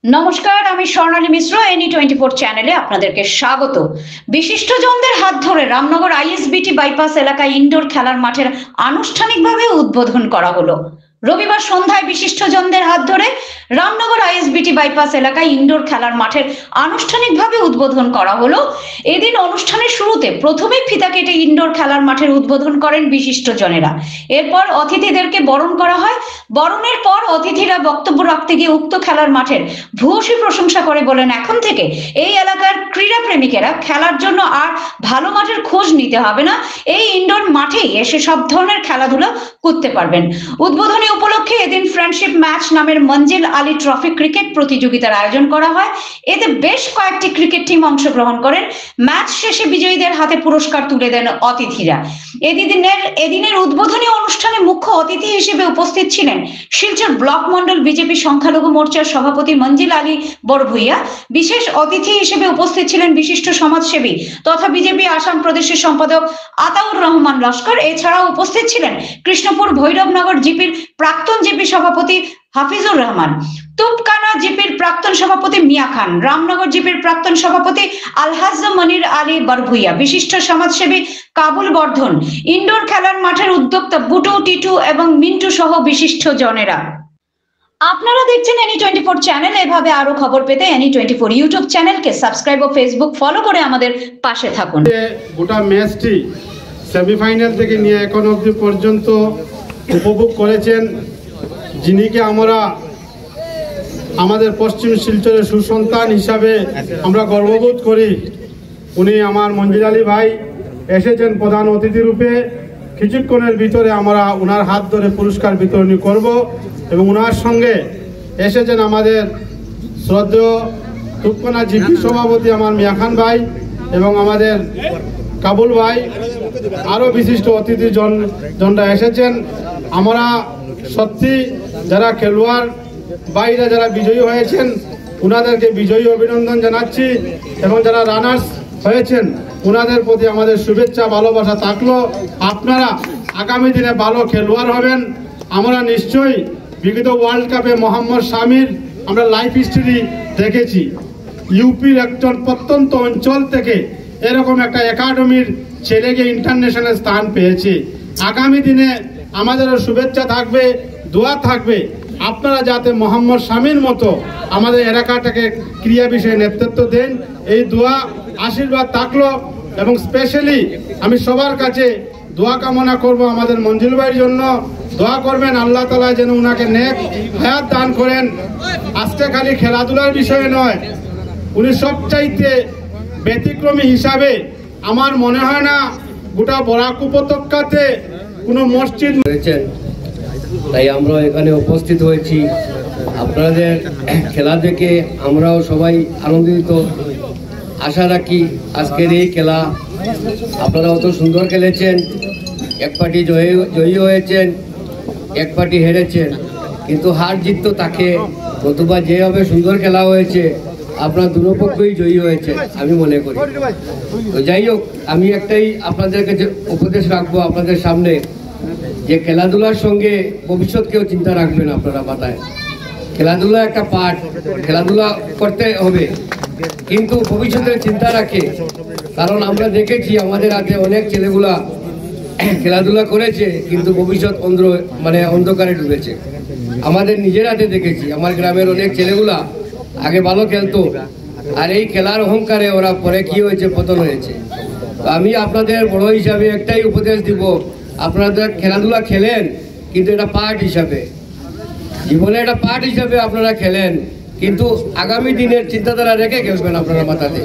নমস্কার, আমি স্বর্ণালী মিশ্র NE24 চ্যানেলে আপনাদেরকে স্বাগত। বিশিষ্টজনদের হাত ধরে রামনগর ISBT বাইপাস এলাকায় ইনডোর খেলার মাঠের আনুষ্ঠানিকভাবে উদ্বোধন করা হলো। রবিবার সন্ধ্যায় বিশিষ্টজনদের হাত ধরে রামনগর ISBT বাইপাস এলাকায় ইনডোর খেলার মাঠের আনুষ্ঠানিকভাবে উদ্বোধন করা হলো। এদিন অনুষ্ঠানের শুরুতে প্রথমেই ফিতা কেটে ইনডোর খেলার মাঠের উদ্বোধন করেন বিশিষ্টজনেরা। এরপর অতিথিদেরকে বরণ করা হয়। বরণের পর অতিথিরা বক্তব্য রাখতে গিয়ে উক্ত খেলার মাঠের ভূয়সী প্রশংসা করে বলেন, এখন থেকে এই এলাকার ক্রীড়া প্রেমিকেরা খেলার জন্য আর ভালো মাঠের খোঁজ নিতে হবে না, এই ইনডোর মাঠেই এসে সব ধরনের খেলাধুলা করতে পারবেন। উদ্বোধনী উপলক্ষে এদিন ফ্রেন্ডশিপ ম্যাচ নামের মঞ্জিল আলী ট্রফি ক্রিকেট প্রতিযোগিতার আয়োজন করা হয়। এতে বেশ কয়েকটি ক্রিকেট টিম অংশগ্রহণ করেন। ম্যাচ শেষে বিজয়ীদের হাতে পুরস্কার তুলে দেন অতিথিরা। এদিনের উদ্বোধনী অনুষ্ঠানে মুখ্য অতিথি হিসেবে উপস্থিত ছিলেন শিলচর ব্লক মন্ডল বিজেপি সংখ্যালঘু মোর্চার সভাপতি মঞ্জিল আলী বড়ভূইয়া। বিশেষ অতিথি হিসেবে উপস্থিত ছিলেন বিশিষ্ট সমাজসেবী তথা বিজেপি আসাম প্রদেশের সম্পাদক আতাউর রহমান লস্কর। এছাড়াও উপস্থিত ছিলেন কৃষ্ণপুর ভৈরবনগর জিপির প্রাক্তন জিপি সভাপতি হাফিজুর রহমান, তুপকানা জিপির প্রাক্তন সভাপতি মিয়া খান, রামনগর জিপির প্রাক্তন সভাপতি আলহাজ মনির আলী বড়ভূইয়া, বিশিষ্ট সমাজসেবী কাবুল বর্ধন, ইনডোর খেলার মাঠের উদ্যোক্তা বুটু টিটু এবং মিন্টু সহ বিশিষ্ট জনেরা। আপনারা দেখছেন NE24 চ্যানেল। এভাবে আরো খবর পেতে NE24 ইউটিউব চ্যানেলকে সাবস্ক্রাইব ও ফেসবুক ফলো করে আমাদের পাশে থাকুন। গোটা ম্যাচটি সেমিফাইনাল থেকে নিয়ে এখন অবধি পর্যন্ত উপভোগ করেছেন, যিনিকে আমরা আমাদের পশ্চিম শিলচরের সুসন্তান হিসাবে আমরা গর্ববোধ করি। উনি আমার মঞ্জিল আলী ভাই এসেছেন প্রধান অতিথি রূপে। কিছুক্ষণের ভিতরে আমরা ওনার হাত ধরে পুরস্কার বিতরণী করব এবং ওনার সঙ্গে এসেছেন আমাদের শ্রদ্ধেয় তুপকানা জিপি সভাপতি আমার মিয়া খান ভাই এবং আমাদের কাবুল ভাই, আরও বিশিষ্ট অতিথি জনরা এসেছেন। আমরা সত্যি যারা খেলোয়াড় বাইরে যারা বিজয়ী হয়েছেন ওনাদেরকে বিজয়ী অভিনন্দন জানাচ্ছি এবং যারা রানার্স হয়েছেন ওনাদের প্রতি আমাদের শুভেচ্ছা ভালোবাসা থাকলো। আপনারা আগামী দিনে ভালো খেলোয়াড় হবেন। আমরা নিশ্চয়ই বিগত ওয়ার্ল্ড কাপে মোহাম্মদ শামির আমরা লাইফ হিস্ট্রি দেখেছি, ইউপির একজন প্রত্যন্ত অঞ্চল থেকে এরকম একটা একাডেমির ছেলেকে ইন্টারন্যাশনাল স্থান পেয়েছে। আগামী দিনে আমাদেরও শুভেচ্ছা থাকবে, দোয়া থাকবে আপনারা যাতে মোহাম্মদ শামির মতো আমাদের এলাকাটাকে ক্রীড়া বিষয়ে নেতৃত্ব দেন, এই দোয়া আশীর্বাদ থাকলো। এবং স্পেশালি আমি সবার কাছে দোয়া কামনা করব আমাদের মঞ্জিল ভাইয়ের জন্য। দোয়া করবেন আল্লাহ তাআলা যেন উনাকে নেক হায়াত দান করেন। আজকে খালি খেলাধুলার বিষয়ে নয়, উনি সবচাইতে ব্যতিক্রমী হিসাবে আমার মনে হয় না গোটা বরাক উপত্যকাতে কোনো মসজিদ হয়েছেন, তাই আমরা এখানে উপস্থিত হয়েছি। আপনাদের খেলা দেখে আমরাও সবাই আনন্দিত। আশা রাখি আজকের এই খেলা আপনারা অত সুন্দর খেলেছেন, এক পার্টি জয়ী হয়েছেন, এক পার্টি হেরেছেন, কিন্তু হার জিত তো তাকে, নতুবা যেভাবে সুন্দর খেলা হয়েছে আপনার দুপক্ষই জয়ী হয়েছে আমি মনে করি। তো যাই হোক, আমি একটাই আপনাদের কাছে উপদেশ রাখবো আপনাদের সামনে, যে খেলাধুলার সঙ্গে ভবিষ্যৎকেও চিন্তা রাখবেন আপনারা মাথায়। খেলাধুলা একটা পার্ট, খেলাধুলা করতে হবে, কিন্তু ভবিষ্যতের চিন্তা রাখে। কারণ আমরা দেখেছি আমাদের হাতে অনেক ছেলেগুলা খেলাধুলা করেছে কিন্তু ভবিষ্যৎ অন্ধকারে ডুবেছে। আমাদের নিজের হাতে দেখেছি, আমার গ্রামের অনেক ছেলেগুলা আগে ভালো খেলতো, আর এই খেলার অহংকারে ওরা পরে কি হয়েছে, পতন হয়েছে। তো আমি আপনাদের বড় হিসাবে একটাই উপদেশ দিব, আপনারা খেলাধুলা খেলেন কিন্তু এটা পার্ট হিসাবে, জীবনে একটা পার্ট হিসাবে আপনারা খেলেন, কিন্তু আগামী দিনের চিন্তাধারা রেখে খেলবেন আপনারা মাথাতে।